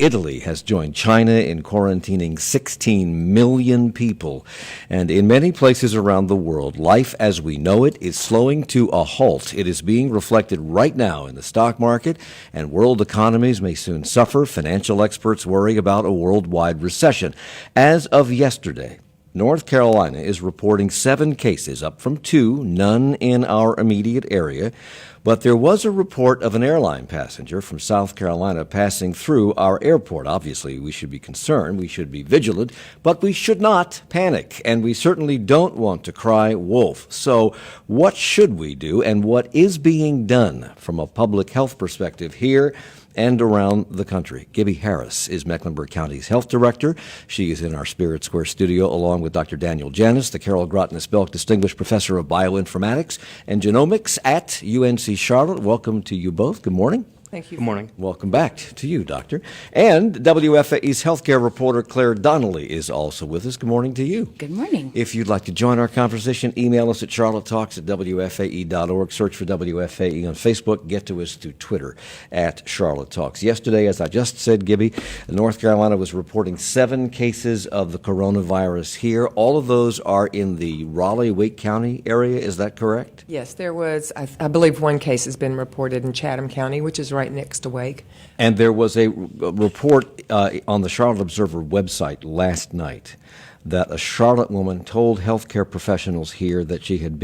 Italy has joined China in quarantining 16 million people. And in many places around the world, life as we know it is slowing to a halt. It is being reflected right now in the stock market, and world economies may soon suffer. Financial experts worry about a worldwide recession. As of yesterday, North Carolina is reporting 7 cases, up from 2, none in our immediate area. But there was a report of an airline passenger from South Carolina passing through our airport. Obviously, we should be concerned, we should be vigilant, but we should not panic, and we certainly don't want to cry wolf. So what should we do, and what is being done from a public health perspective here and around the country? Gibby Harris is Mecklenburg County's health director. She is in our Spirit Square studio along with Dr. Daniel Janis, the Carol Grotnes-Belk Distinguished Professor of Bioinformatics and Genomics at UNC Charlotte. Welcome to you both. Good morning. Thank you. Good morning. Welcome back to you, Doctor. And WFAE's healthcare reporter Claire Donnelly is also with us. Good morning to you. Good morning. If you'd like to join our conversation, email us at charlottetalks@wfae.org. Search for WFAE on Facebook. Get to us through Twitter at Charlotte Talks. Yesterday, as I just said, Gibby, North Carolina was reporting 7 cases of the coronavirus here. All of those are in the Raleigh-Wake County area. Is that correct? Yes, there was, I believe one case has been reported in Chatham County, which is right next to Wake. And there was a report on the Charlotte Observer website last night that a Charlotte woman told healthcare professionals here that she had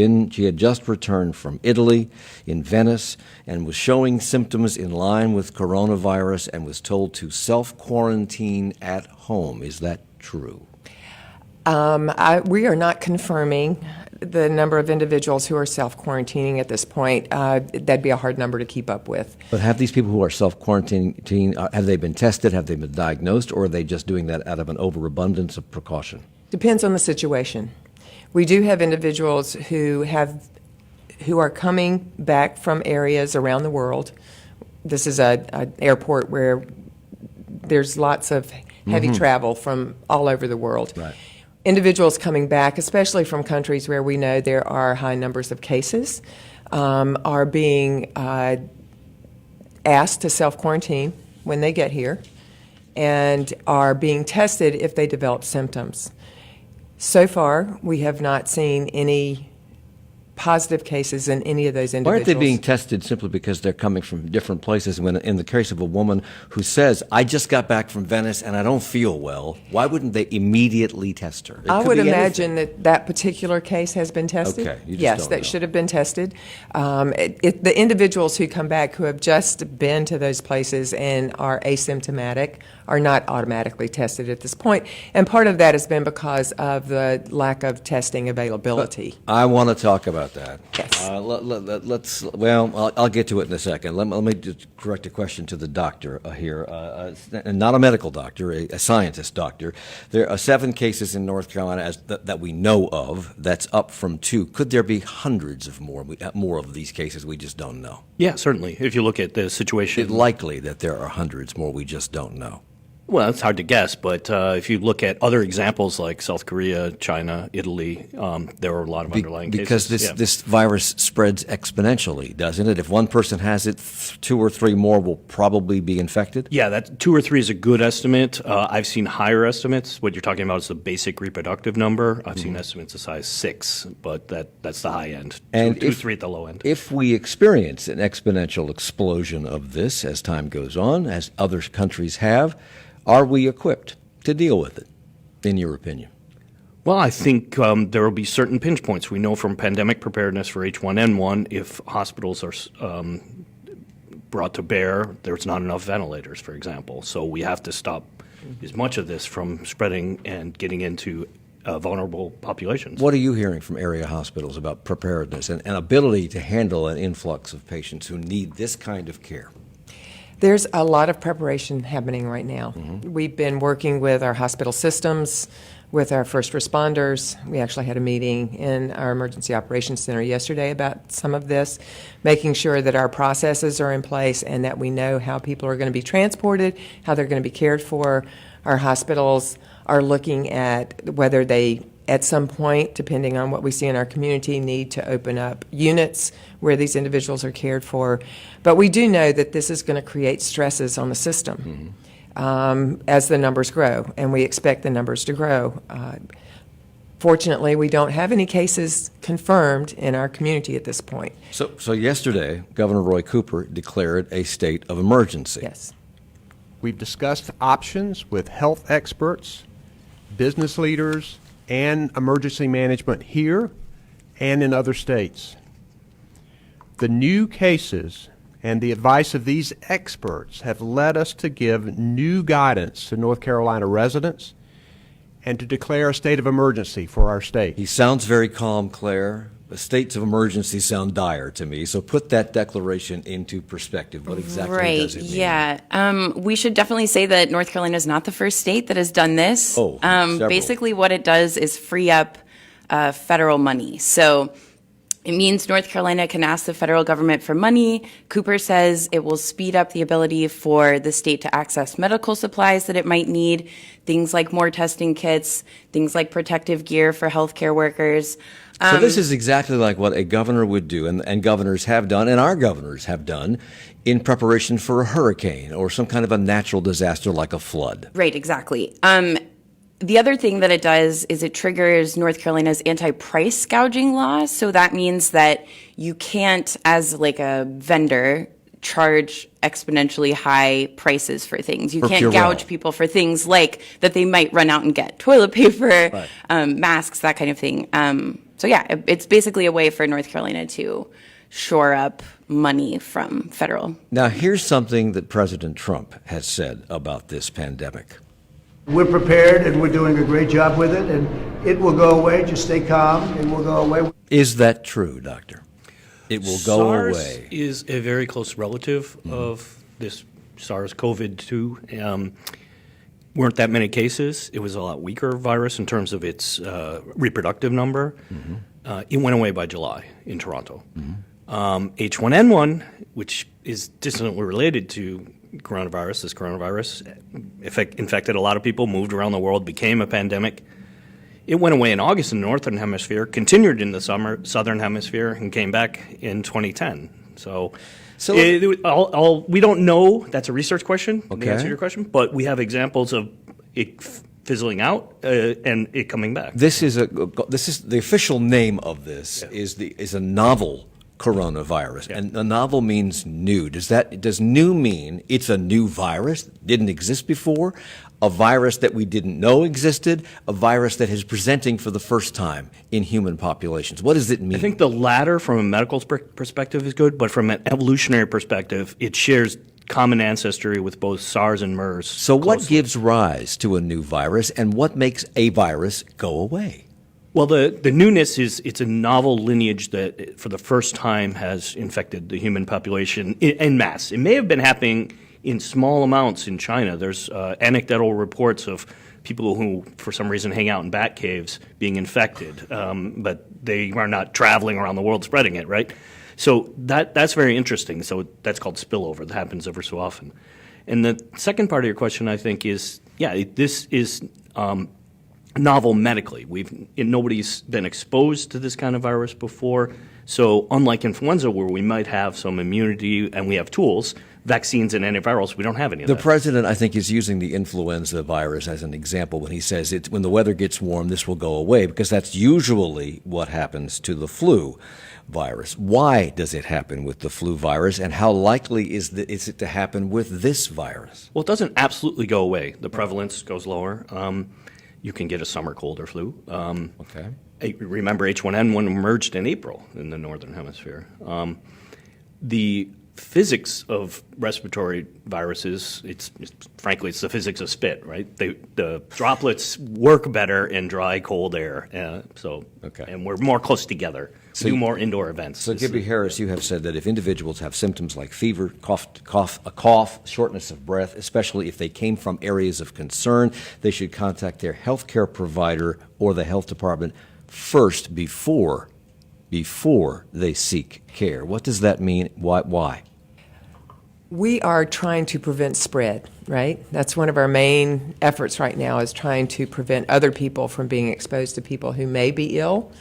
just returned from Italy in Venice and was showing symptoms in line with coronavirus and was told to self-quarantine at home. Is that true? We are not confirming the number of individuals who are self-quarantining at this point. That'd be a hard number to keep up with. But have these people who are self-quarantining, have they been tested, have they been diagnosed, or are they just doing that out of an overabundance of precaution? Depends on the situation. We do have individuals who are coming back from areas around the world. This is an airport where there's lots of heavy travel from all over the world. Right. Individuals coming back, especially from countries where we know there are high numbers of cases, are being asked to self-quarantine when they get here and are being tested if they develop symptoms. So far, we have not seen any positive cases in any of those individuals. Why aren't they being tested simply because they're coming from different places? When in the case of a woman who says, I just got back from Venice and I don't feel well, why wouldn't they immediately test her? I would imagine that particular case has been tested. Okay, you just yes, don't that know. should have been tested. The individuals who come back who have just been to those places and are asymptomatic are not automatically tested at this point. And part of that has been because of the lack of testing availability. I want to talk about that. Yes. I'll get to it in a second. Let me just correct a question to the doctor here, not a medical doctor, a scientist doctor. There are 7 cases in North Carolina that we know of. That's up from 2. Could there be hundreds of more of these cases we just don't know? Yeah, certainly. If you look at the situation. It's likely that there are hundreds more we just don't know. Well, it's hard to guess, but if you look at other examples like South Korea, China, Italy, there are a lot of underlying because cases. This virus spreads exponentially, doesn't it? If one person has it, 2 or 3 more will probably be infected? Yeah, that 2 or 3 is a good estimate. I've seen higher estimates. What you're talking about is the basic reproductive number. I've seen estimates as high as 6, but that's the high end. And 2 or 3 at the low end. If we experience an exponential explosion of this as time goes on, as other countries have, are we equipped to deal with it, in your opinion? Well, I think there will be certain pinch points. We know from pandemic preparedness for H1N1, if hospitals are brought to bear, there's not enough ventilators, for example. So we have to stop as much of this from spreading and getting into vulnerable populations. What are you hearing from area hospitals about preparedness and ability to handle an influx of patients who need this kind of care? There's a lot of preparation happening right now. We've been working with our hospital systems, with our first responders. We actually had a meeting in our Emergency Operations Center yesterday about some of this, making sure that our processes are in place and that we know how people are going to be transported, how they're going to be cared for. Our hospitals are looking at whether they, at some point, depending on what we see in our community, need to open up units where these individuals are cared for. But we do know that this is going to create stresses on the system. as the numbers grow, and we expect the numbers to grow. Fortunately, we don't have any cases confirmed in our community at this point. So yesterday, Governor Roy Cooper declared a state of emergency. Yes. We've discussed options with health experts, business leaders, and emergency management here and in other states. The new cases and the advice of these experts have led us to give new guidance to North Carolina residents and to declare a state of emergency for our state. He sounds very calm, Claire. The states of emergency sound dire to me. So put that declaration into perspective. What exactly does it mean? Yeah. We should definitely say that North Carolina is not the first state that has done this. Several. Basically, what it does is free up federal money. So it means North Carolina can ask the federal government for money. Cooper says it will speed up the ability for the state to access medical supplies that it might need, things like more testing kits, things like protective gear for healthcare workers. So this is exactly like what a governor would do, and governors have done, and our governors have done, in preparation for a hurricane or some kind of a natural disaster like a flood. Right, exactly. The other thing that it does is it triggers North Carolina's anti-price gouging law. So that means that you can't, as like a vendor, charge exponentially high prices for things. You can't gouge people for things like that they might run out and get toilet paper, masks, that kind of thing. So yeah, it's basically a way for North Carolina to shore up money from federal. Now, here's something that President Trump has said about this pandemic. We're prepared and we're doing a great job with it, and it will go away. Just stay calm. It will go away. Is that true, Doctor? It will go SARS away. Is a very close relative of this SARS-CoV-2. Weren't that many cases. It was a lot weaker virus in terms of its reproductive number. It went away by July in Toronto. H1N1, which is distantly related to this coronavirus infected a lot of people, moved around the world, became a pandemic. It went away in August in the northern hemisphere, continued in the southern hemisphere, and came back in 2010. So we don't know. That's a research question. Okay. To answer your question, but we have examples of it fizzling out and it coming back. This is the official name of this is a novel coronavirus, and a novel means new. Does new mean it's a new virus, didn't exist before, a virus that we didn't know existed, a virus that is presenting for the first time in human populations? What does it mean? I think the latter, from a medical perspective, is good, but from an evolutionary perspective, it shares common ancestry with both SARS and MERS. So what gives rise to a new virus, and what makes a virus go away? Well, the newness is it's a novel lineage that for the first time has infected the human population en masse. It may have been happening in small amounts in China. There's anecdotal reports of people who, for some reason, hang out in bat caves being infected, but they are not traveling around the world spreading it, right? So that's very interesting. So that's called spillover. That happens ever so often. And the second part of your question, I think, is, this is novel medically. Nobody's been exposed to this kind of virus before. So unlike influenza, where we might have some immunity and we have tools, vaccines and antivirals, we don't have any of that. The president, I think, is using the influenza virus as an example when he says when the weather gets warm, this will go away, because that's usually what happens to the flu virus. Why does it happen with the flu virus, and how likely is it to happen with this virus? Well, it doesn't absolutely go away. The prevalence goes lower. You can get a summer cold or flu. Okay. Remember, H1N1 emerged in April in the northern hemisphere. The physics of respiratory viruses, frankly, it's the physics of spit, right? The droplets work better in dry, cold air. And we're more close together. Do more indoor events. So, Gibby Harris, you have said that if individuals have symptoms like fever, a cough, shortness of breath, especially if they came from areas of concern, they should contact their healthcare provider or the health department first before they seek care. What does that mean? Why? We are trying to prevent spread, right? That's one of our main efforts right now, is trying to prevent other people from being exposed to people who may be ill.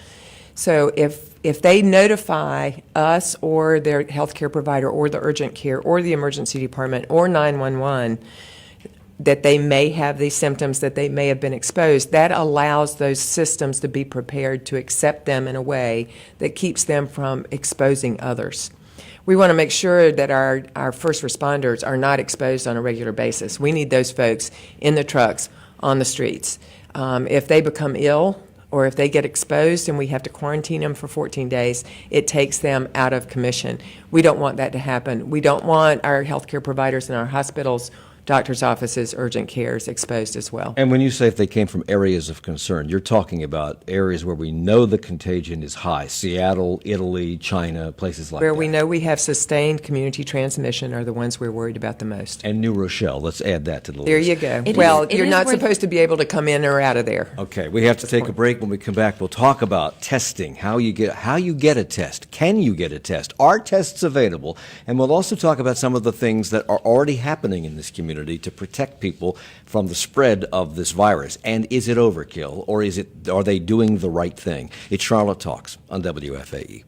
So if they notify us or their healthcare provider or the urgent care or the emergency department or 911, that they may have these symptoms, that they may have been exposed, that allows those systems to be prepared to accept them in a way that keeps them from exposing others. We want to make sure that our first responders are not exposed on a regular basis. We need those folks in the trucks, on the streets. If they become ill or if they get exposed and we have to quarantine them for 14 days, it takes them out of commission. We don't want that to happen. We don't want our healthcare providers in our hospitals, doctors' offices, urgent cares exposed as well. And when you say if they came from areas of concern, you're talking about areas where we know the contagion is high. Seattle, Italy, China, places like that. Where we know we have sustained community transmission are the ones we're worried about the most. And New Rochelle. Let's add that to the There list. you go. It Well, is- it you're is not worth- supposed to be able to come in or out of there. Okay, we have to take a break. When we come back, we'll talk about testing, how you get a test. Can you get a test? Are tests available? And we'll also talk about some of the things that are already happening in this community to protect people from the spread of this virus. And is it overkill, or are they doing the right thing? It's Charlotte Talks on WFAE.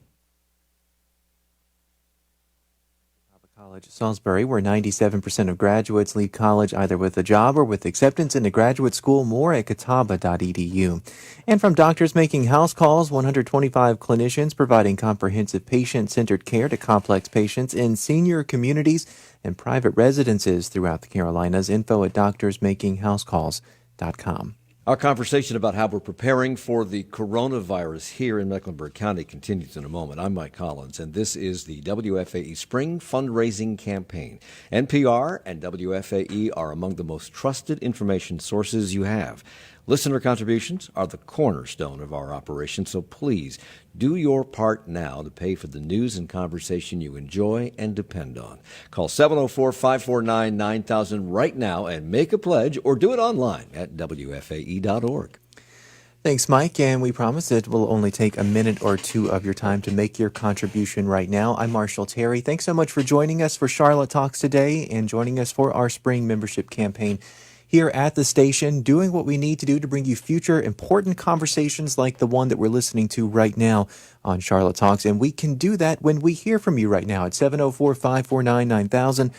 College Salisbury, where 97% of graduates leave college either with a job or with acceptance into graduate school. More at catawba.edu. And from doctors making house calls, 125 clinicians providing comprehensive patient-centered care to complex patients in senior communities and private residences throughout the Carolinas. Info at doctorsmakinghousecalls.com. Our conversation about how we're preparing for the coronavirus here in Mecklenburg County continues in a moment. I'm Mike Collins, and this is the WFAE Spring Fundraising Campaign. NPR and WFAE are among the most trusted information sources you have. Listener contributions are the cornerstone of our operation, so please do your part now to pay for the news and conversation you enjoy and depend on. Call 704-549-9000 right now and make a pledge, or do it online at WFAE.org. Thanks, Mike, and we promise it will only take a minute or two of your time to make your contribution right now. I'm Marshall Terry. Thanks so much for joining us for Charlotte Talks today and joining us for our spring membership campaign here at the station, doing what we need to do to bring you future important conversations like the one that we're listening to right now on Charlotte Talks. And we can do that when we hear from you right now at 704-549-9000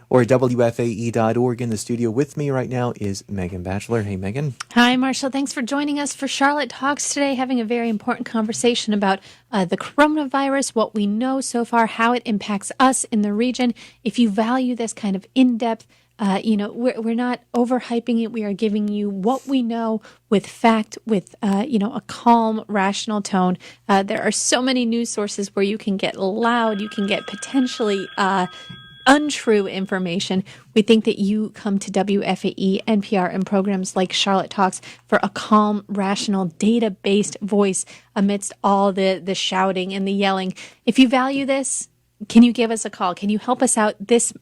or at WFAE.org. In the studio with me right now is Megan Batchelor. Hey, Megan. Hi, Marshall. Thanks for joining us for Charlotte Talks today, having a very important conversation about the coronavirus, what we know so far, how it impacts us in the region. If you value this kind of in-depth, we're not overhyping it. We are giving you what we know with fact, with, a calm, rational tone. There are so many news sources where you can get loud, you can get potentially untrue information. We think that you come to WFAE, NPR, and programs like Charlotte Talks for a calm, rational, data-based voice amidst all the shouting and the yelling. If you value this, can you give us a call? Can you help us out this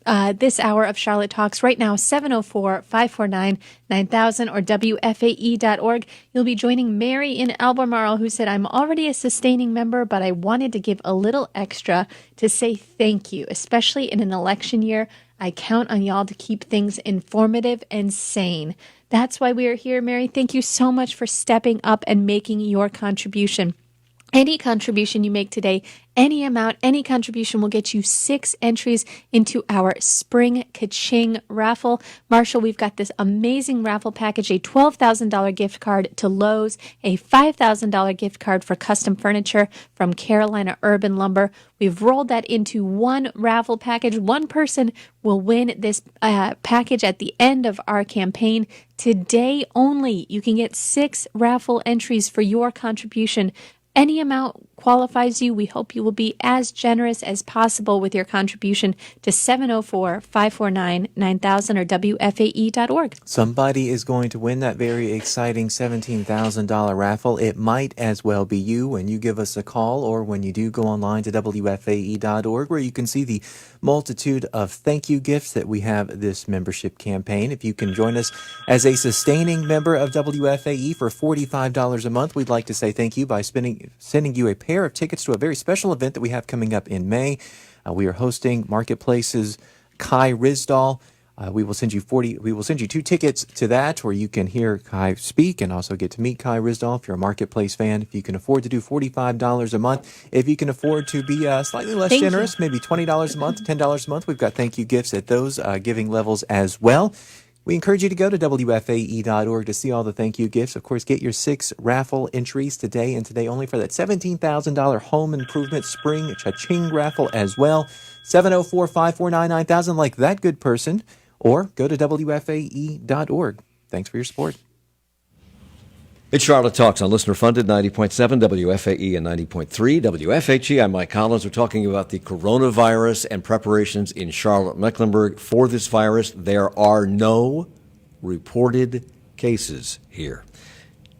hour of Charlotte Talks right now? 704-549-9000 or WFAE.org. You'll be joining Mary in Albemarle, who said, I'm already a sustaining member, but I wanted to give a little extra to say thank you, especially in an election year. I count on y'all to keep things informative and sane. That's why we are here, Mary. Thank you so much for stepping up and making your contribution. Any contribution you make today, any amount, any contribution will get you 6 entries into our Spring Ka-Ching raffle. Marshall, we've got this amazing raffle package, a $12,000 gift card to Lowe's, a $5,000 gift card for custom furniture from Carolina Urban Lumber. We've rolled that into one raffle package. One person will win this package at the end of our campaign. Today only, you can get 6 raffle entries for your contribution. Any amount qualifies you. We hope you will be as generous as possible with your contribution to 704-549-9000 or WFAE.org. Somebody is going to win that very exciting $17,000 raffle. It might as well be you when you give us a call or when you do go online to WFAE.org, where you can see the multitude of thank you gifts that we have this membership campaign. If you can join us as a sustaining member of WFAE for $45 a month, we'd like to say thank you by sending you a pair of tickets to a very special event that we have coming up in May. We are hosting Marketplace's Kai Rizdal. We will send you 2 tickets to that, where you can hear Kai speak and also get to meet Kai Rizdal if you're a Marketplace fan. If you can afford to do $45 a month, if you can afford to be slightly less generous, maybe $20 a month, $10 a month, we've got thank you gifts at those giving levels as well. We encourage you to go to WFAE.org to see all the thank you gifts. Of course, get your 6 raffle entries today and today only for that $17,000 home improvement spring cha-ching raffle as well. 704-549-9000 like that good person, or go to WFAE.org. Thanks for your support. It's Charlotte Talks on listener-funded 90.7 WFAE and 90.3 WFHE. I'm Mike Collins. We're talking about the coronavirus and preparations in Charlotte, Mecklenburg for this virus. There are no reported cases here.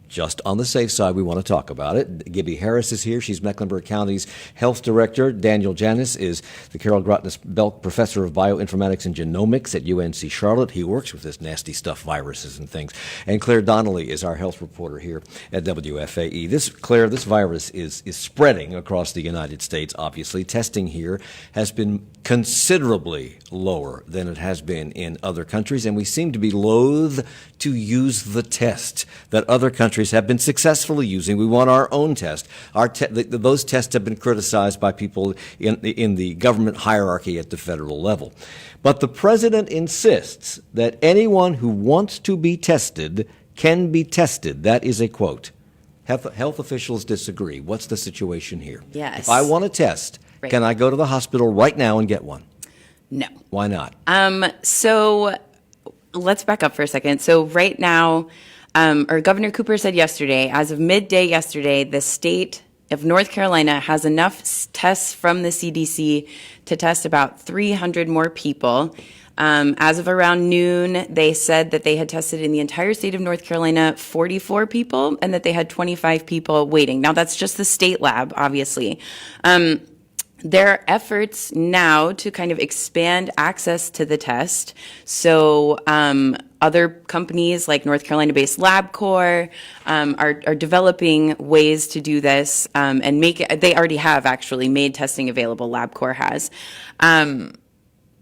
Just on the safe side, we want to talk about it. Gibby Harris is here. She's Mecklenburg County's health director. Daniel Janis is the Carol Grotnes-Belk Professor of Bioinformatics and Genomics at UNC Charlotte. He works with this nasty stuff, viruses and things. And Claire Donnelly is our health reporter here at WFAE. This virus is spreading across the United States, obviously. Testing here has been considerably lower than it has been in other countries, and we seem to be loath to use the test that other countries have been successfully using. We want our own test. Those tests have been criticized by people in the government hierarchy at the federal level. But the president insists that anyone who wants to be tested can be tested. That is a quote. Health officials disagree. What's the situation here? Yes. If I want a test, Right. Can I go to the hospital right now and get one? No. Why not? So let's back up for a second. So right now, or Governor Cooper said yesterday, as of midday yesterday, the state of North Carolina has enough tests from the CDC to test about 300 more people. As of around noon, they said that they had tested in the entire state of North Carolina 44 people and that they had 25 people waiting. Now, that's just the state lab, obviously. There are efforts now to kind of expand access to the test. So other companies like North Carolina-based LabCorp are developing ways to do this and make it. They already have actually made testing available. LabCorp has.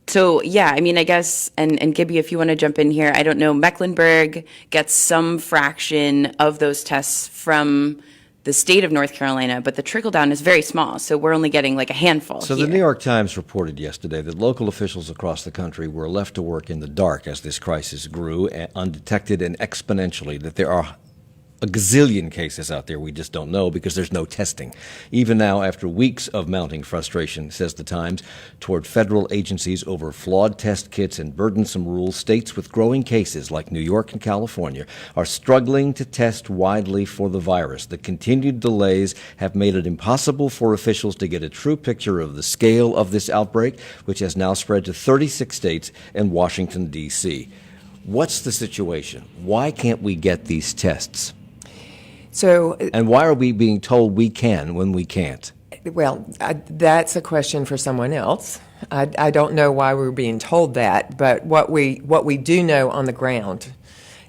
So yeah, I mean, I guess, and Gibby, if you want to jump in here, I don't know. Mecklenburg gets some fraction of those tests from the state of North Carolina, but the trickle down is very small, so we're only getting like a handful. So here. the New York Times reported yesterday that local officials across the country were left to work in the dark as this crisis grew, undetected and exponentially, that there are a gazillion cases out there we just don't know because there's no testing. Even now, after weeks of mounting frustration, says the Times, toward federal agencies over flawed test kits and burdensome rules, states with growing cases like New York and California are struggling to test widely for the virus. The continued delays have made it impossible for officials to get a true picture of the scale of this outbreak, which has now spread to 36 states and Washington, D.C. What's the situation? Why can't we get these tests? And why are we being told we can when we can't? Well, that's a question for someone else. I don't know why we're being told that, but what we do know on the ground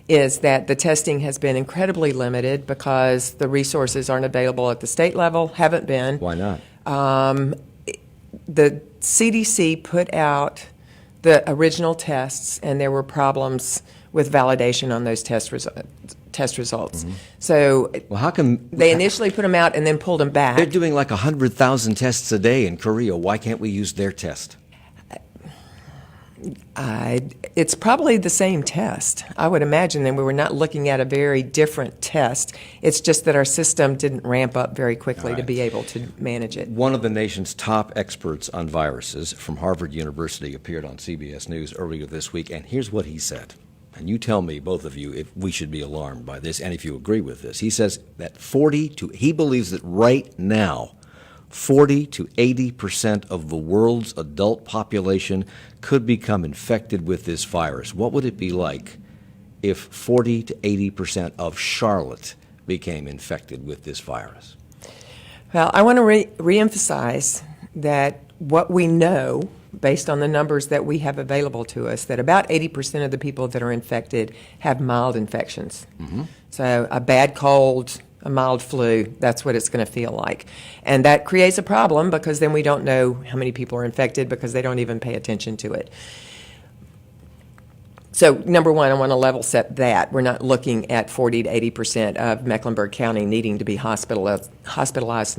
is that the testing has been incredibly limited because the resources aren't available at the state level, haven't been. Why not? The CDC put out the original tests, and there were problems with validation on those test results. Mm-hmm. So how come they initially put them out and then pulled them back? They're doing like 100,000 tests a day in Korea. Why can't we use their test? It's probably the same test. I would imagine that we were not looking at a very different test. It's just that our system didn't ramp up very quickly to be able to manage it. One of the nation's top experts on viruses from Harvard University appeared on CBS News earlier this week, and here's what he said. And you tell me, both of you, if we should be alarmed by this and if you agree with this. He says that he believes that right now, 40 to 80% of the world's adult population could become infected with this virus. What would it be like if 40 to 80% of Charlotte became infected with this virus? Well, I want to reemphasize that what we know, based on the numbers that we have available to us, that about 80% of the people that are infected have mild infections. Mm-hmm. So a bad cold, a mild flu, that's what it's going to feel like. And that creates a problem because then we don't know how many people are infected because they don't even pay attention to it. So number one, I want to level set that. We're not looking at 40 to 80% of Mecklenburg County needing to be hospitalized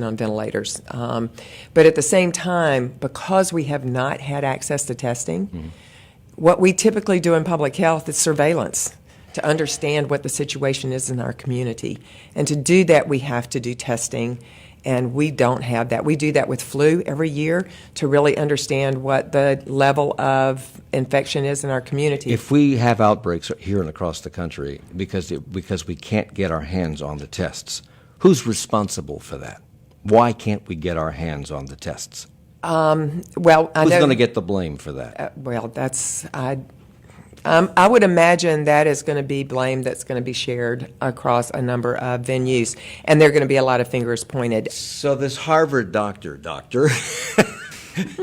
and on ventilators. But at the same time, because we have not had access to testing, what we typically do in public health is surveillance to understand what the situation is in our community. And to do that, we have to do testing, and we don't have that. We do that with flu every year to really understand what the level of infection is in our community. If we have outbreaks here and across the country because we can't get our hands on the tests, who's responsible for that? Why can't we get our hands on the tests? Well, I Who's know, going to get the blame for that? well, I would imagine that is going to be blame that's going to be shared across a number of venues, and there are going to be a lot of fingers pointed. So this Harvard doctor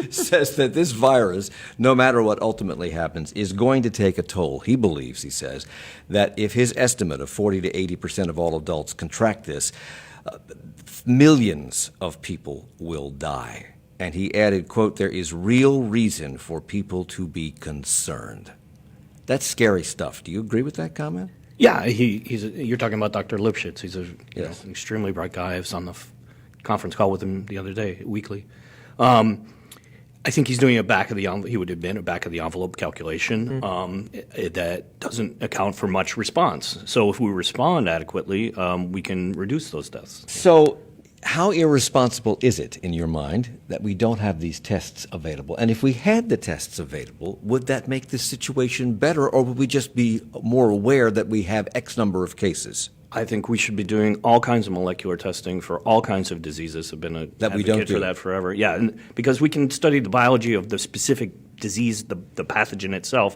says that this virus, no matter what ultimately happens, is going to take a toll. He believes, he says, that if his estimate of 40 to 80% of all adults contract this, millions of people will die. And he added, quote, "There is real reason for people to be concerned." That's scary stuff. Do you agree with that comment? Yeah, you're talking about Dr. Lipschitz. He's an Yes. extremely bright guy. I was on the conference call with him the other day, weekly. I think he's doing a back of the envelope. He would admit a back of the envelope calculation that doesn't account for much response. So if we respond adequately, we can reduce those deaths. So how irresponsible is it, in your mind, that we don't have these tests available? And if we had the tests available, would that make this situation better, or would we just be more aware that we have X number of cases? I think we should be doing all kinds of molecular testing for all kinds of diseases. I've been an That we don't advocate for do. that forever. Yeah, and because we can study the biology of the specific disease, the pathogen itself.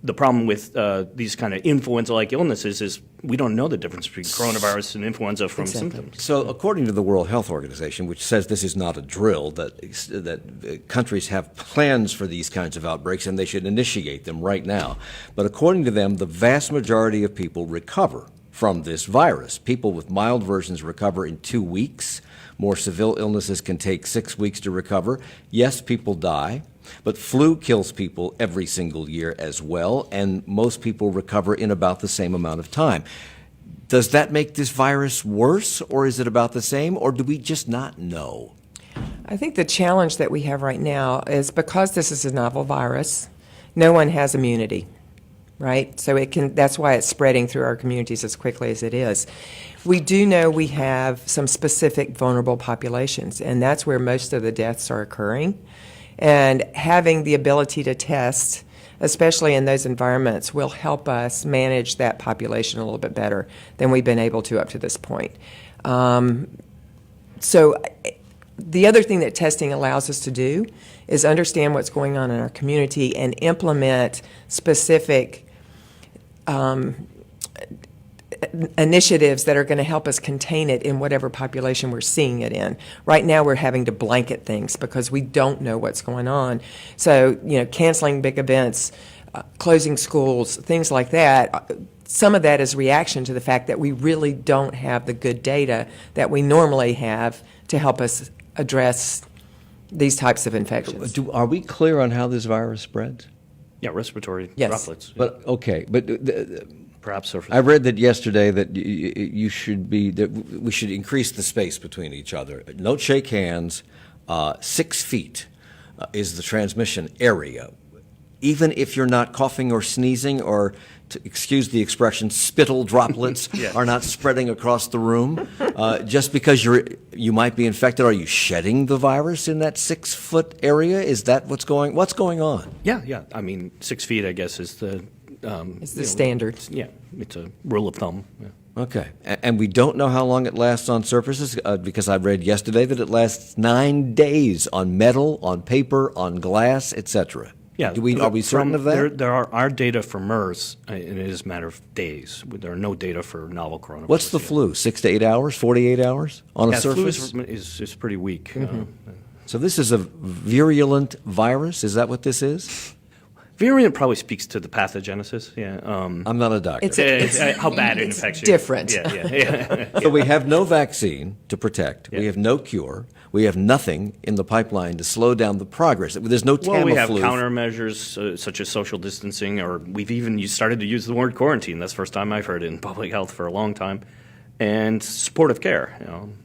The problem with these kind of influenza-like illnesses is we don't know the difference between coronavirus and influenza from symptoms. So according to the World Health Organization, which says this is not a drill, that countries have plans for these kinds of outbreaks and they should initiate them right now. But according to them, the vast majority of people recover from this virus. People with mild versions recover in 2 weeks. More severe illnesses can take 6 weeks to recover. Yes, people die. But flu kills people every single year as well, and most people recover in about the same amount of time. Does that make this virus worse, or is it about the same, or do we just not know? I think the challenge that we have right now is because this is a novel virus, no one has immunity, right? So that's why it's spreading through our communities as quickly as it is. We do know we have some specific vulnerable populations, and that's where most of the deaths are occurring. And having the ability to test, especially in those environments, will help us manage that population a little bit better than we've been able to up to this point. So the other thing that testing allows us to do is understand what's going on in our community and implement specific initiatives that are going to help us contain it in whatever population we're seeing it in. Right now, we're having to blanket things because we don't know what's going on. So, canceling big events, closing schools, things like that. Some of that is reaction to the fact that we really don't have the good data that we normally have to help us address these types of infections. Are we clear on how this virus spreads? Yeah, respiratory Yes. droplets. But Perhaps surface. I read that yesterday that we should increase the space between each other. Don't shake hands. 6 feet is the transmission area. Even if you're not coughing or sneezing or, to excuse the expression, spittle droplets are not spreading across the room. Just because you might be infected, are you shedding the virus in that 6-foot area? Is that what's going on? Yeah. I mean, 6 feet, I guess, is the It's the standard. Yeah, it's a rule of thumb. Yeah. Okay. And we don't know how long it lasts on surfaces because I read yesterday that it lasts 9 days on metal, on paper, on glass, etc. Yeah. Are we certain of that? There are data for MERS, and it is a matter of days. There are no data for novel coronavirus. What's the yet. flu? 6 to 8 hours? 48 hours on a surface? Flu is pretty weak. So this is a virulent virus? Is that what this is? Virulent probably speaks to the pathogenesis. Yeah. I'm not a doctor. How bad it it's infects you. different. Yeah. So we have no vaccine to protect. Yeah. We have no cure. We have nothing in the pipeline to slow down the progress. There's no Tamiflu. Well, we have countermeasures such as social distancing, or we've even started to use the word quarantine. That's the first time I've heard it in public health for a long time. and supportive care.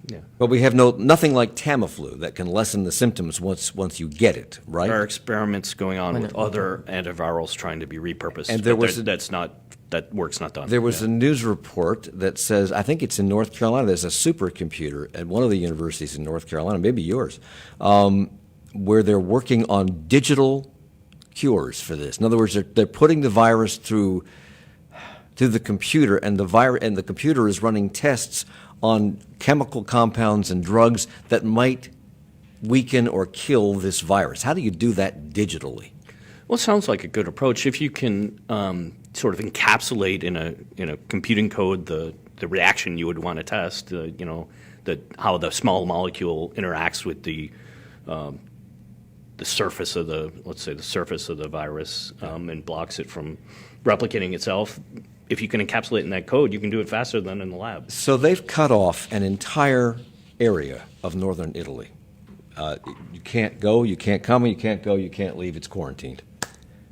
Yeah. But we have nothing like Tamiflu that can lessen the symptoms once you get it, right? There are experiments going on with other antivirals trying to be repurposed. And there but was that work's not done. There was a news report that says, I think it's in North Carolina, there's a supercomputer at one of the universities in North Carolina, maybe yours, where they're working on digital cures for this. In other words, they're putting the virus through the computer, and the computer is running tests on chemical compounds and drugs that might weaken or kill this virus. How do you do that digitally? Well, it sounds like a good approach. If you can sort of encapsulate in a computing code the reaction you would want to test, how the small molecule interacts with the surface of the virus and blocks it from replicating itself. If you can encapsulate in that code, you can do it faster than in the lab. So they've cut off an entire area of northern Italy. You can't go, you can't come, you can't go, you can't leave. It's quarantined.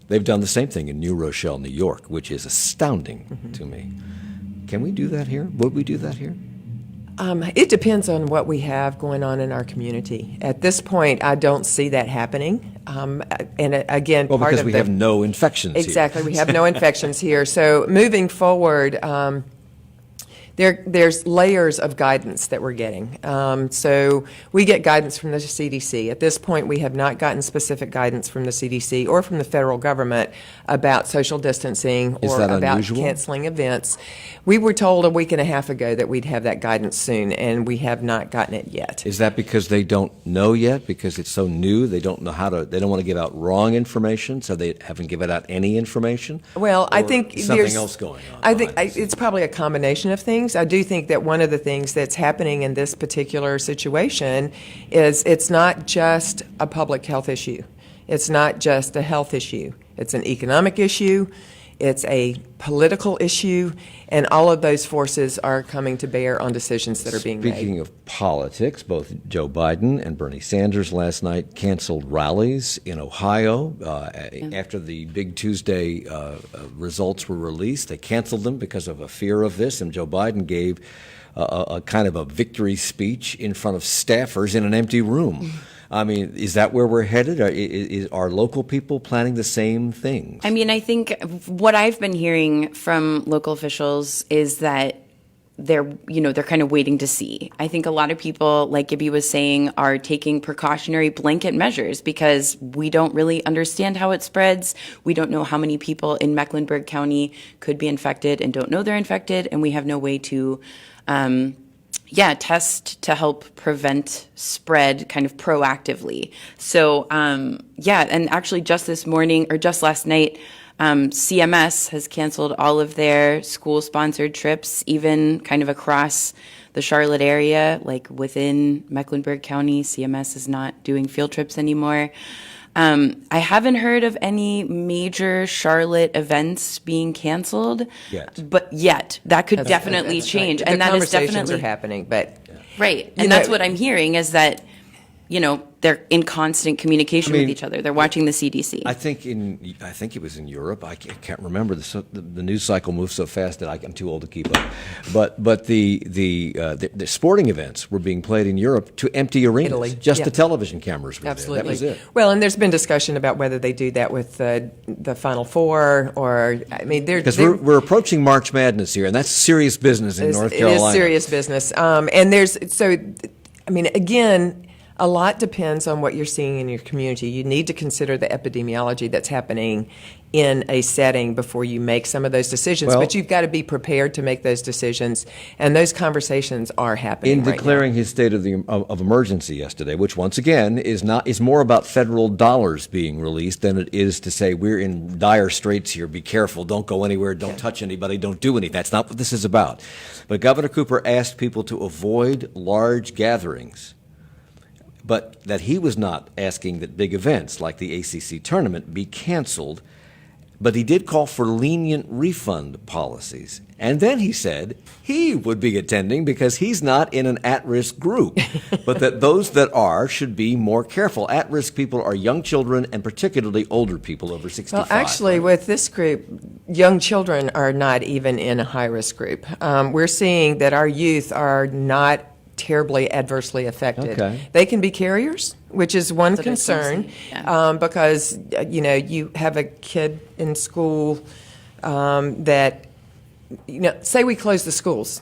They've done the same thing in New Rochelle, New York, which is astounding to me. Can we do that here? Would we do that here? It depends on what we have going on in our community. At this point, I don't see that happening. Again, Well, part because of we the, have no infections here. exactly, we have no infections here. So moving forward, there's layers of guidance that we're getting. So we get guidance from the CDC. At this point, we have not gotten specific guidance from the CDC or from the federal government about social distancing Is or that about unusual? canceling events. We were told a week and a half ago that we'd have that guidance soon, and we have not gotten it yet. Is that because they don't know yet, because it's so new, they don't know they don't want to give out wrong information, so they haven't given out any information? Well, I Or think something there's else going on. I think behind the it's probably a combination of things. I do think that one of the things that's happening in this particular situation is it's not just a public health issue. It's not just a health issue. It's an economic issue. It's a political issue, and all of those forces are coming to bear on decisions that are being made. Speaking of politics, both Joe Biden and Bernie Sanders last night canceled rallies in Ohio after the big Tuesday results were released. They canceled them because of a fear of this, and Joe Biden gave a kind of a victory speech in front of staffers in an empty room. I mean, is that where we're headed? Are local people planning the same things? I mean, I think what I've been hearing from local officials is that they're kind of waiting to see. I think a lot of people, like Gibby was saying, are taking precautionary blanket measures because we don't really understand how it spreads. We don't know how many people in Mecklenburg County could be infected and don't know they're infected, and we have no way to test to help prevent spread kind of proactively. So, and actually just last night, CMS has canceled all of their school-sponsored trips, even kind of across the Charlotte area, like within Mecklenburg County. CMS is not doing field trips anymore. I haven't heard of any major Charlotte events being canceled yet. That could definitely That's change, right. and The that is conversations definitely are happening, but right. And that's what I'm hearing is that they're in constant communication with each other. They're watching the CDC. I think it was in Europe. I can't remember. The news cycle moves so fast that I'm too old to keep up. But the sporting events were being played in Europe to empty arenas. Italy, Just yeah. the television cameras were Absolutely. there. That was it. Well, and there's been discussion about whether they do that with the Final Four, or Because we're approaching March Madness here, and that's serious business in North Carolina. It is serious business. Again, a lot depends on what you're seeing in your community. You need to consider the epidemiology that's happening in a setting before you make some of those decisions. Well, but you've got to be prepared to make those decisions, and those conversations are happening In right declaring his state of emergency yesterday, which once again is more about federal dollars being released than it is to say we're in dire straits here. Be careful. Don't go anywhere. Don't touch anybody. Don't do anything. That's not what this is about. But Governor Cooper asked people to avoid large gatherings, but that he was not asking that big events like the ACC tournament be canceled But he did call for lenient refund policies. And then he said he would be attending because he's not in an at-risk group, but that those that are should be more careful. At-risk people are young children and particularly older people over 65. Well, actually, right? with this group, young children are not even in a high-risk group. We're seeing that our youth are not terribly adversely affected. Okay. They can be carriers, which is one That's what I was gonna concern, say, yeah. because, you have a kid in school that, say we close the schools.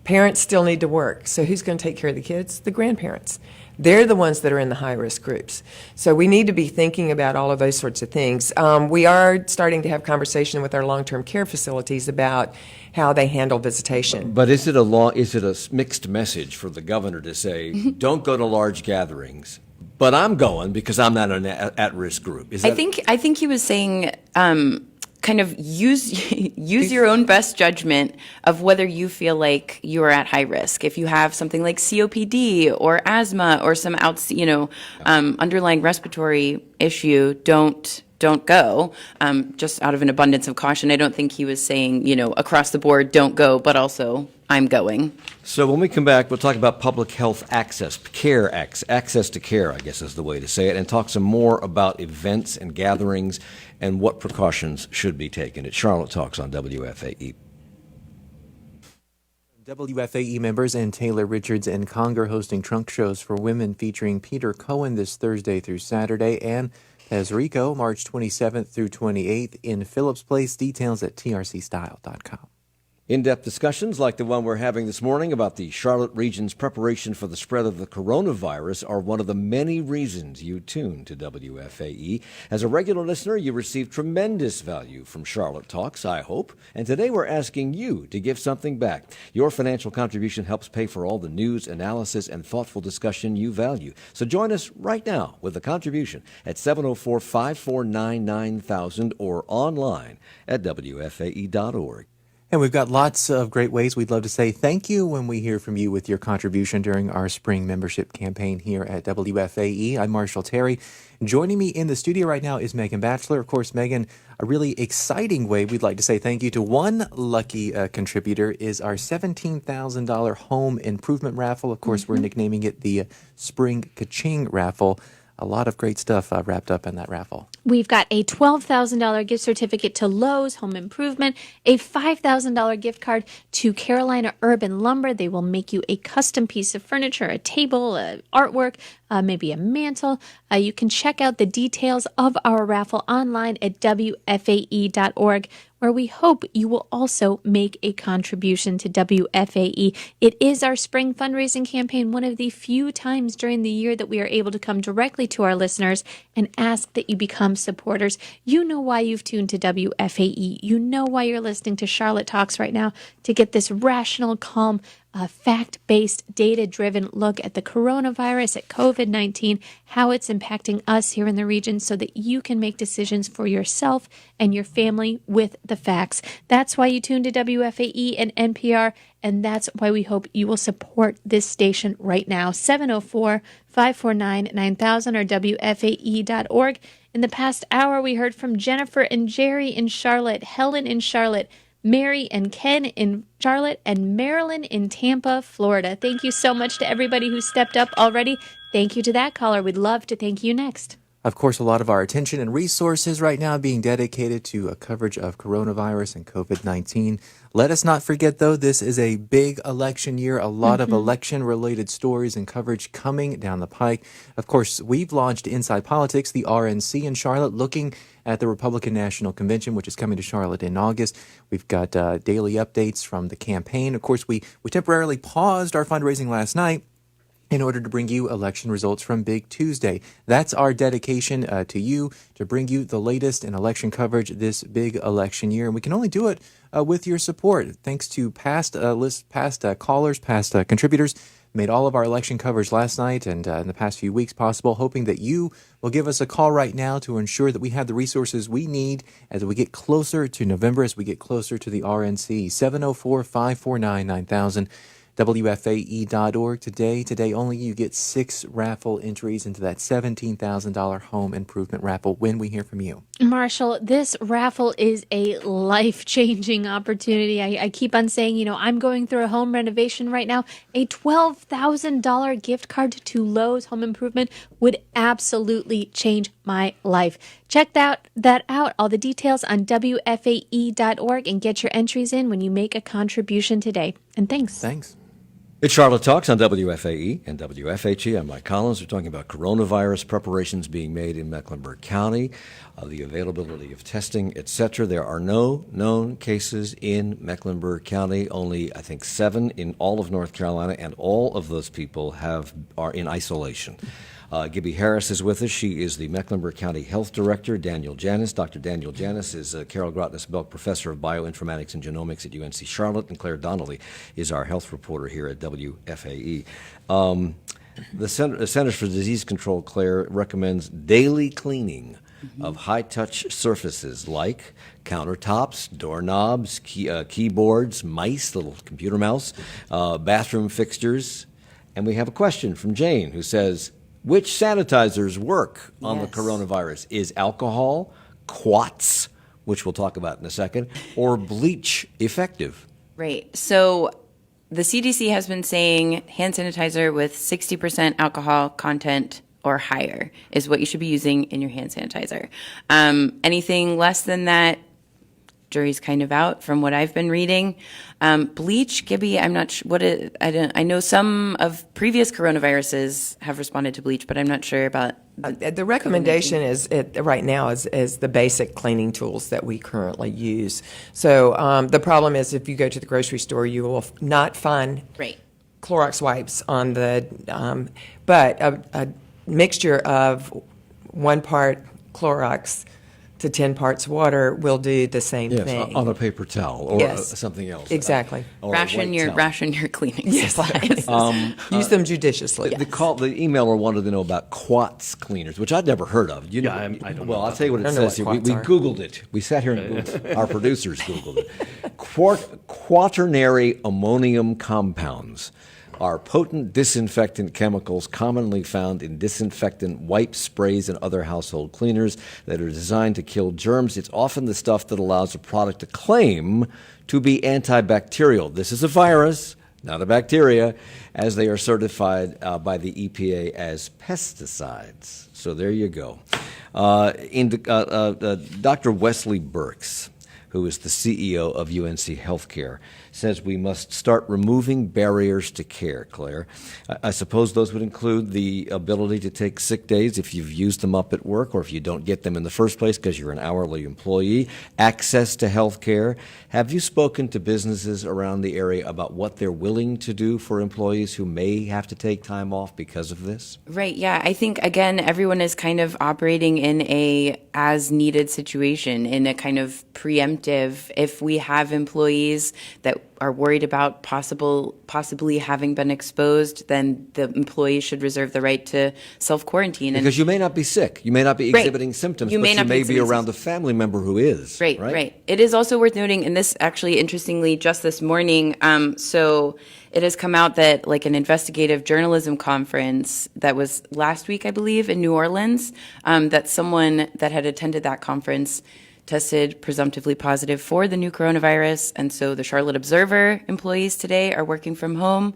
Parents still need to work. So who's going to take care of the kids? The grandparents. They're the ones that are in the high-risk groups. So we need to be thinking about all of those sorts of things. We are starting to have conversation with our long-term care facilities about how they handle visitation. But is it a mixed message for the governor to say, don't go to large gatherings, but I'm going because I'm not in an at-risk group? Is that I think he was saying kind of use your own best judgment of whether you feel like you are at high risk. If you have something like COPD or asthma or some underlying respiratory issue, don't go. Just out of an abundance of caution. I don't think he was saying, across the board, don't go, but also I'm going. So when we come back, we'll talk about public health access to care, I guess is the way to say it, and talk some more about events and gatherings and what precautions should be taken. It's Charlotte Talks on WFAE. WFAE members and Taylor Richards and Conger hosting trunk shows for women featuring Peter Cohen this Thursday through Saturday and Pez Rico March 27th through 28th in Phillips Place. Details at trcstyle.com. In-depth discussions like the one we're having this morning about the Charlotte region's preparation for the spread of the coronavirus are one of the many reasons you tune to WFAE. As a regular listener, you receive tremendous value from Charlotte Talks, I hope. And today we're asking you to give something back. Your financial contribution helps pay for all the news, analysis, and thoughtful discussion you value. So join us right now with a contribution at 704-549-9000 or online at WFAE.org. And we've got lots of great ways we'd love to say thank you when we hear from you with your contribution during our spring membership campaign here at WFAE. I'm Marshall Terry. Joining me in the studio right now is Megan Batchelor. Of course, Megan, a really exciting way we'd like to say thank you to one lucky contributor is our $17,000 home improvement raffle. Of course, we're nicknaming it the Spring Ka-Ching Raffle. A lot of great stuff wrapped up in that raffle. We've got a $12,000 gift certificate to Lowe's Home Improvement, a $5,000 gift card to Carolina Urban Lumber. They will make you a custom piece of furniture, a table, artwork, maybe a mantle. You can check out the details of our raffle online at WFAE.org, where we hope you will also make a contribution to WFAE. It is our spring fundraising campaign, one of the few times during the year that we are able to come directly to our listeners and ask that you become supporters. You know why you've tuned to WFAE. You know why you're listening to Charlotte Talks right now, to get this rational, calm, fact-based, data-driven look at the coronavirus, at COVID-19, how it's impacting us here in the region so that you can make decisions for yourself and your family with the facts. That's why you tune to WFAE and NPR, and that's why we hope you will support this station right now. 704-549-9000 or WFAE.org. In the past hour, we heard from Jennifer and Jerry in Charlotte, Helen in Charlotte, Mary and Ken in Charlotte, and Marilyn in Tampa, Florida. Thank you so much to everybody who stepped up already. Thank you to that caller. We'd love to thank you next. Of course, a lot of our attention and resources right now being dedicated to a coverage of coronavirus and COVID-19. Let us not forget, though, this is a big election year, a lot of election-related stories and coverage coming down the pike. Of course, we've launched Inside Politics, the RNC in Charlotte, looking at the Republican National Convention, which is coming to Charlotte in August. We've got daily updates from the campaign. Of course, we temporarily paused our fundraising last night in order to bring you election results from Big Tuesday. That's our dedication to you, to bring you the latest in election coverage this big election year. And we can only do it with your support. Thanks to past callers, past contributors, made all of our election coverage last night and in the past few weeks possible, hoping that you will give us a call right now to ensure that we have the resources we need as we get closer to November, as we get closer to the RNC. 704-549-9000. WFAE.org. Today only, you get 6 raffle entries into that $17,000 home improvement raffle when we hear from you. Marshall, this raffle is a life-changing opportunity. I keep on saying, I'm going through a home renovation right now. A $12,000 gift card to Lowe's Home Improvement would absolutely change my life. Check that out, all the details on WFAE.org, and get your entries in when you make a contribution today. And thanks. Thanks. It's Charlotte Talks on WFAE and WFHE. I'm Mike Collins. We're talking about coronavirus preparations being made in Mecklenburg County, the availability of testing, etc. There are no known cases in Mecklenburg County, only, I think, 7 in all of North Carolina, and all of those people are in isolation. Gibby Harris is with us. She is the Mecklenburg County Health Director. Daniel Janis. Dr. Daniel Janis is Carol Grotness-Belk Professor of Bioinformatics and Genomics at UNC Charlotte, and Claire Donnelly is our health reporter here at WFAE. The Centers for Disease Control, Claire, recommends daily cleaning of high-touch surfaces like countertops, doorknobs, keyboards, mice, little computer mouse, bathroom fixtures. And we have a question from Jane, who says, which sanitizers work on the coronavirus? Is alcohol, Quats, which we'll talk about in a second, or bleach effective? Right. So the CDC has been saying hand sanitizer with 60% alcohol content or higher is what you should be using in your hand sanitizer. Anything less than that, jury's kind of out from what I've been reading. Bleach, Gibby, I'm not sure I know some of previous coronaviruses have responded to bleach, but I'm not sure about the recommendation right now is the basic cleaning tools that we currently use. So the problem is if you go to the grocery store, you will not find Clorox wipes on the, but a mixture of 1 part Clorox to 10 parts water will do the same thing. On a paper towel or something else. Exactly. Or ration your cleaning supplies. Use them judiciously. The emailer wanted to know about Quats cleaners, which I'd never heard of. I don't know. Well, I'll tell you what it says here. We Quats are. Googled it. We sat here and Googled it. Our producers Googled it. Quaternary ammonium compounds are potent disinfectant chemicals commonly found in disinfectant wipes, sprays, and other household cleaners that are designed to kill germs. It's often the stuff that allows a product to claim to be antibacterial. This is a virus, not a bacteria, as they are certified by the EPA as pesticides. So there you go. Dr. Wesley Burks, who is the CEO of UNC Healthcare, says we must start removing barriers to care, Claire. I suppose those would include the ability to take sick days if you've used them up at work or if you don't get them in the first place because you're an hourly employee, access to health care. Have you spoken to businesses around the area about what they're willing to do for employees who may have to take time off because of this? Right, yeah. I think, again, everyone is kind of operating in a as-needed situation, in a kind of preemptive. If we have employees that are worried about possibly having been exposed, then the employee should reserve the right to self-quarantine. Because you may not be sick. You may not be exhibiting symptoms, but you may be around a family member who is. Right. It is also worth noting, and this actually, interestingly, just this morning, so it has come out that like an investigative journalism conference that was last week, I believe, in New Orleans, that someone that had attended that conference tested presumptively positive for the new coronavirus. And so the Charlotte Observer employees today are working from home.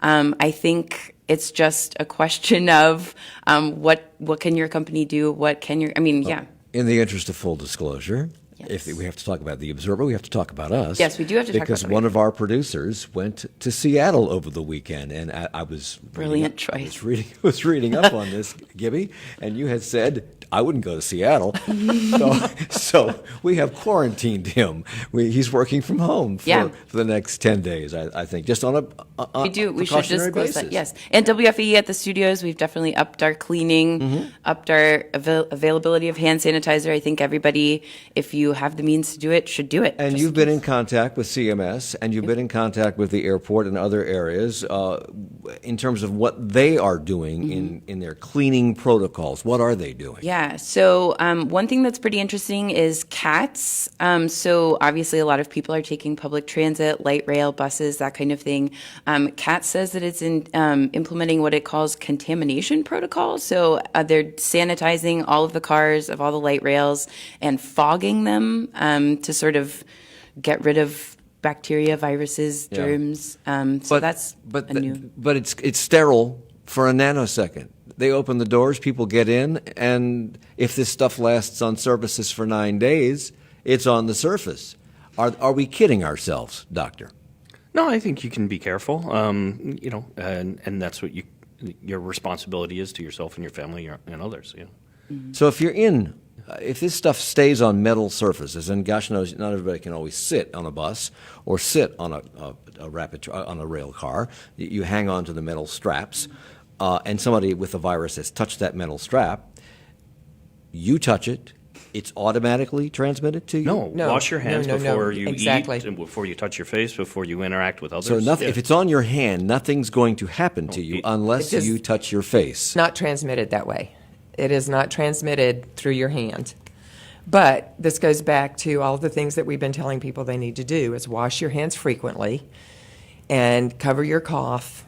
I think it's just a question of what can your company do? In the interest of full disclosure, if we have to talk about the Observer, we have to talk about us. Yes, we do have to talk about because one of our producers went to Seattle over the weekend, and I was brilliant choice. I was reading up on this, Gibby, and you had said I wouldn't go to Seattle, so we have quarantined him. He's working from home for the next 10 days, I think, just on a we do. We should precautionary disclose basis. that. Yes, and WFAE at the studios, we've definitely upped our cleaning, upped our availability of hand sanitizer. I think everybody, if you have the means to do it, should do it. And you've been in contact with CMS, and you've been in contact with the airport and other areas in terms of what they are doing in their cleaning protocols. What are they doing? Yeah, Yeah. So one thing that's pretty interesting is cats. So obviously a lot of people are taking public transit, light rail, buses, that kind of thing. CAT says that it's implementing what it calls contamination protocols. So they're sanitizing all of the cars of all the light rails and fogging them to sort of get rid of bacteria, viruses, germs. So that's a new. But it's sterile for a nanosecond. They open the doors, people get in, and if this stuff lasts on surfaces for 9 days, it's on the surface. Are we kidding ourselves, Doctor? No, I think you can be careful, and that's what your responsibility is to yourself and your family and others. So if this stuff stays on metal surfaces, and gosh knows not everybody can always sit on a bus or sit on on a rail car. You hang on to the metal straps, and somebody with a virus has touched that metal strap. You touch it, it's automatically transmitted to you? No, wash your hands before you exactly. eat, and before you touch your face, before you interact with others. So if it's on your hand, nothing's going to happen to you unless you touch your face. Not transmitted that way. It is not transmitted through your hand. But this goes back to all the things that we've been telling people they need to do is wash your hands frequently and cover your cough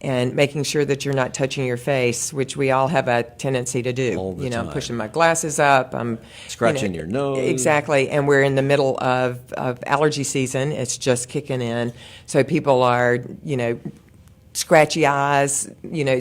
and making sure that you're not touching your face, which we all have a tendency to do. All the time. I'm pushing my glasses up. I'm scratching your nose. Exactly. And we're in the middle of allergy season. It's just kicking in. So people are, scratchy eyes,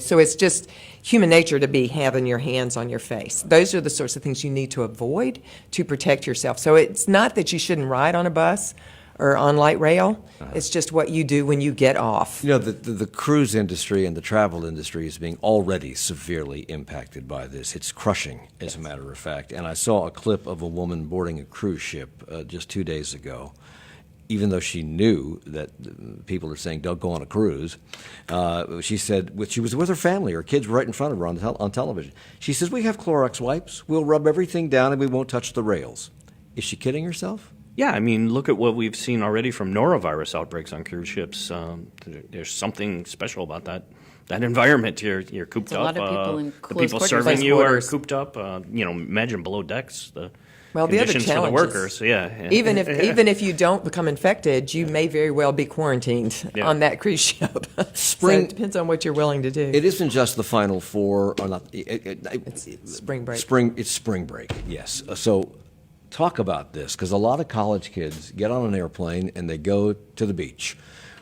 so it's just human nature to be having your hands on your face. Those are the sorts of things you need to avoid to protect yourself. So it's not that you shouldn't ride on a bus or on light rail. It's just what you do when you get off. The cruise industry and the travel industry is being already severely impacted by this. It's crushing, as a matter of fact. And I saw a clip of a woman boarding a cruise ship just 2 days ago. Even though she knew that people are saying don't go on a cruise, she said she was with her family. Her kids were right in front of her on television. She says, "We have Clorox wipes. We'll rub everything down and we won't touch the rails." Is she kidding herself? Yeah, I mean, look at what we've seen already from norovirus outbreaks on cruise ships. There's something special about that environment. You're cooped up. A lot of people in the close people quarters. serving you are Quarters. cooped up. Imagine below decks. The Well, the other conditions for the challenge workers. Yeah. even if you don't become infected, you may very well be quarantined on that cruise ship. So it depends on what you're willing to do. It isn't just the Final Four or not. It's spring break. It's spring break. Yes. So talk about this, because a lot of college kids get on an airplane and they go to the beach,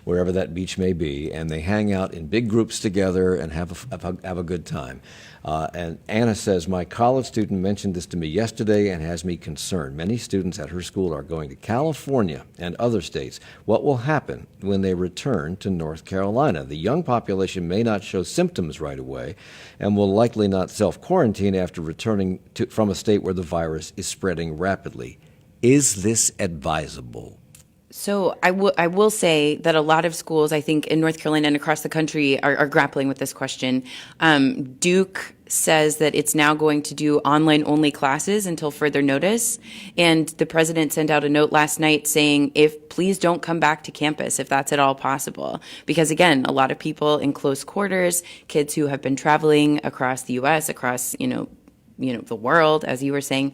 wherever that beach may be, and they hang out in big groups together and have a good time. And Anna says, my college student mentioned this to me yesterday and has me concerned. Many students at her school are going to California and other states. What will happen when they return to North Carolina? The young population may not show symptoms right away and will likely not self-quarantine after returning from a state where the virus is spreading rapidly. Is this advisable? So I will say that a lot of schools, I think, in North Carolina and across the country are grappling with this question. Duke says that it's now going to do online-only classes until further notice. And the president sent out a note last night saying, please don't come back to campus if that's at all possible. Because, again, a lot of people in close quarters, kids who have been traveling across the U.S., across, the world, as you were saying,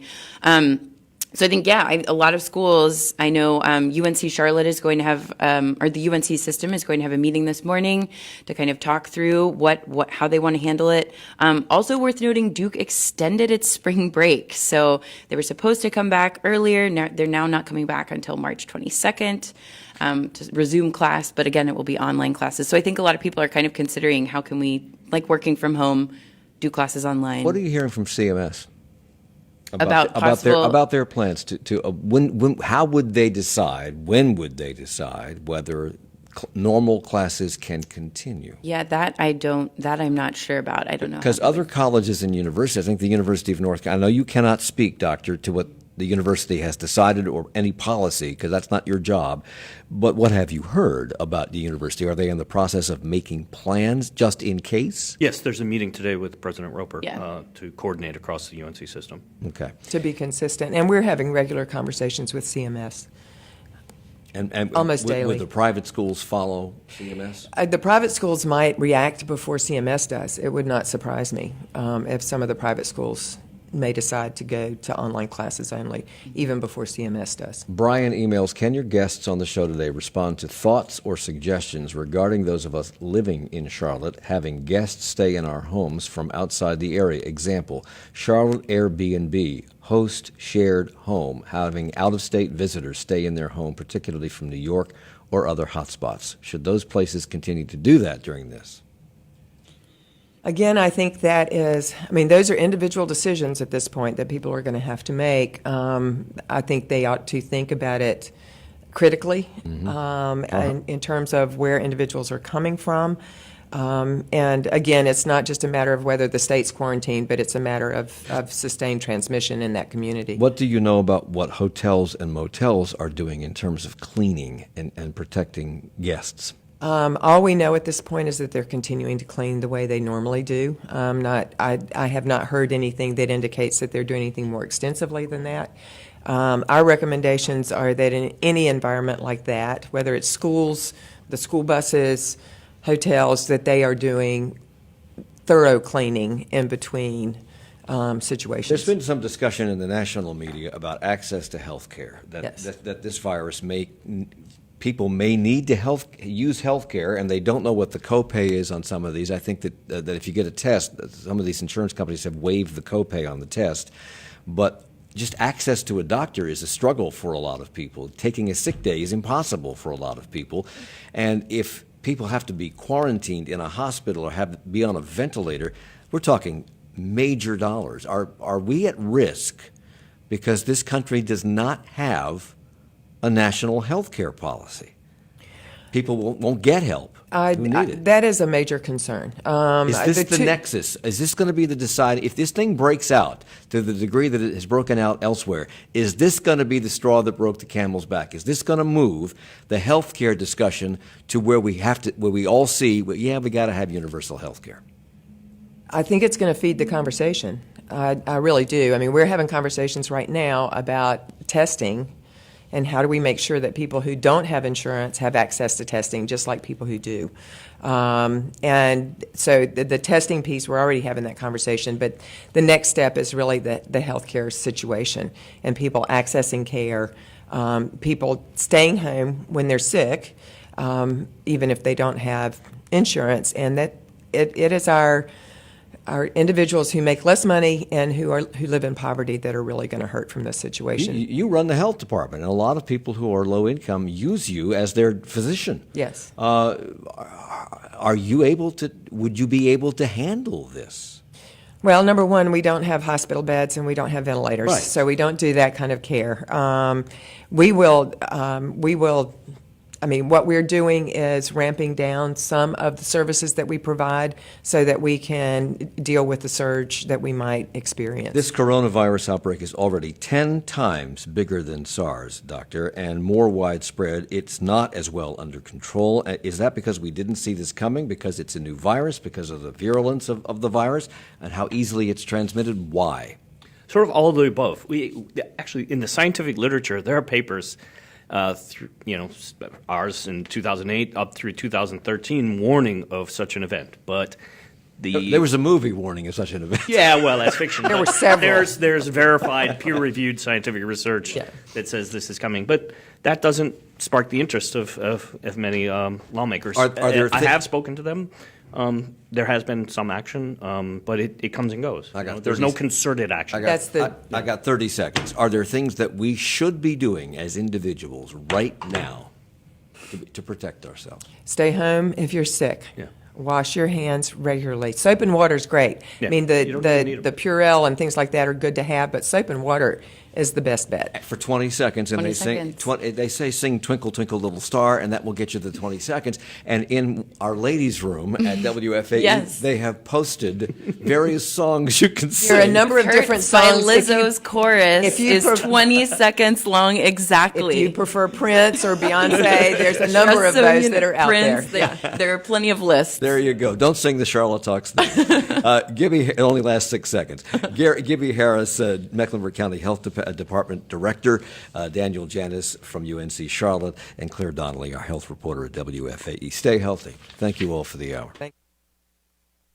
so I think, a lot of schools, I know UNC Charlotte is going to have, or the UNC system is going to have a meeting this morning to kind of talk through how they want to handle it. Also worth noting, Duke extended its spring break. So they were supposed to come back earlier. Now, they're now not coming back until March 22nd to resume class. But again, it will be online classes. So I think a lot of people are kind of considering how can we, working from home, do classes online. What are you hearing from CMS? About their plans how would they decide, when would they decide whether normal classes can continue? Yeah, that I'm not sure about. I don't know. Because other colleges and universities, I think the University of North Carolina, I know you cannot speak, Doctor, to what the university has decided or any policy, because that's not your job. But what have you heard about the university? Are they in the process of making plans just in case? Yes, there's a meeting today with President Roper Yeah. to coordinate across the UNC system. Okay. To be consistent. And we're having regular conversations with CMS. And Almost daily. Would the private schools follow CMS? The private schools might react before CMS does. It would not surprise me if some of the private schools may decide to go to online classes only, even before CMS does. Brian emails, can your guests on the show today respond to thoughts or suggestions regarding those of us living in Charlotte having guests stay in our homes from outside the area? Example, Charlotte Airbnb, host shared home, having out-of-state visitors stay in their home, particularly from New York or other hotspots. Should those places continue to do that during this? Again, I think that is, those are individual decisions at this point that people are going to have to make. I think they ought to think about it critically in terms of where individuals are coming from. And again, it's not just a matter of whether the state's quarantined, but it's a matter of sustained transmission in that community. What do you know about what hotels and motels are doing in terms of cleaning and protecting guests? All we know at this point is that they're continuing to clean the way they normally do. I have not heard anything that indicates that they're doing anything more extensively than that. Our recommendations are that in any environment like that, whether it's schools, the school buses, hotels, that they are doing thorough cleaning in between situations. There's been some discussion in the national media about access to health care, that this virus people may need to use health care, and they don't know what the copay is on some of these. I think that if you get a test, some of these insurance companies have waived the copay on the test. But just access to a doctor is a struggle for a lot of people. Taking a sick day is impossible for a lot of people. And if people have to be quarantined in a hospital or be on a ventilator, we're talking major dollars. Are we at risk because this country does not have a national health care policy? People won't get help who need it. That is a major concern. Is this the nexus? Is this going to be the deciding? If this thing breaks out to the degree that it has broken out elsewhere, is this going to be the straw that broke the camel's back? Is this going to move the health care discussion to where we all see, we got to have universal health care? I think it's going to feed the conversation. I really do. We're having conversations right now about testing. And how do we make sure that people who don't have insurance have access to testing, just like people who do? And so the testing piece, we're already having that conversation. But the next step is really the healthcare situation and people accessing care, people staying home when they're sick, even if they don't have insurance. And that it is our individuals who make less money and who live in poverty that are really going to hurt from this situation. You run the health department, and a lot of people who are low income use you as their physician. Yes. Are you able to? Would you be able to handle this? Well, number one, we don't have hospital beds and we don't have ventilators, right. So we don't do that kind of care. We will. What we're doing is ramping down some of the services that we provide so that we can deal with the surge that we might experience. This coronavirus outbreak is already 10 times bigger than SARS, Doctor, and more widespread. It's not as well under control. Is that because we didn't see this coming, because it's a new virus, because of the virulence of the virus, and how easily it's transmitted? Why? Sort of all of the above. Actually, in the scientific literature, there are papers ours in 2008 up through 2013 warning of such an event. But there was a movie warning of such an event. Yeah, well, that's fiction. There were several. There's verified, peer-reviewed scientific research that says this is coming. But that doesn't spark the interest of many lawmakers. I have spoken to them. There has been some action, but it comes and goes. There's no concerted action. I got 30 seconds. Are there things that we should be doing as individuals right now to protect ourselves? Stay home if you're sick. Yeah. Wash your hands regularly. Soap and water is great. Yeah. The Purell and things like that are good to have, but soap and water is the best bet. For 20 seconds, and 20 they say sing Twinkle Twinkle Little Star, and that will get you the 20 seconds. And in our ladies' room at WFAE, Yes. they have posted various songs you can sing. There are a number of different by songs. Lizzo's chorus is 20 seconds long exactly. If you prefer Prince or Beyonce, there's a number of Just so those you that know, are out Prince, there. There are plenty of lists. There you go. Don't sing the Charlotte Talks thing. It only lasts 6 seconds. Gibby Harris, Mecklenburg County Health Department Director, Daniel Janis from UNC Charlotte, and Claire Donnelly, our health reporter at WFAE. Stay healthy. Thank you all for the hour.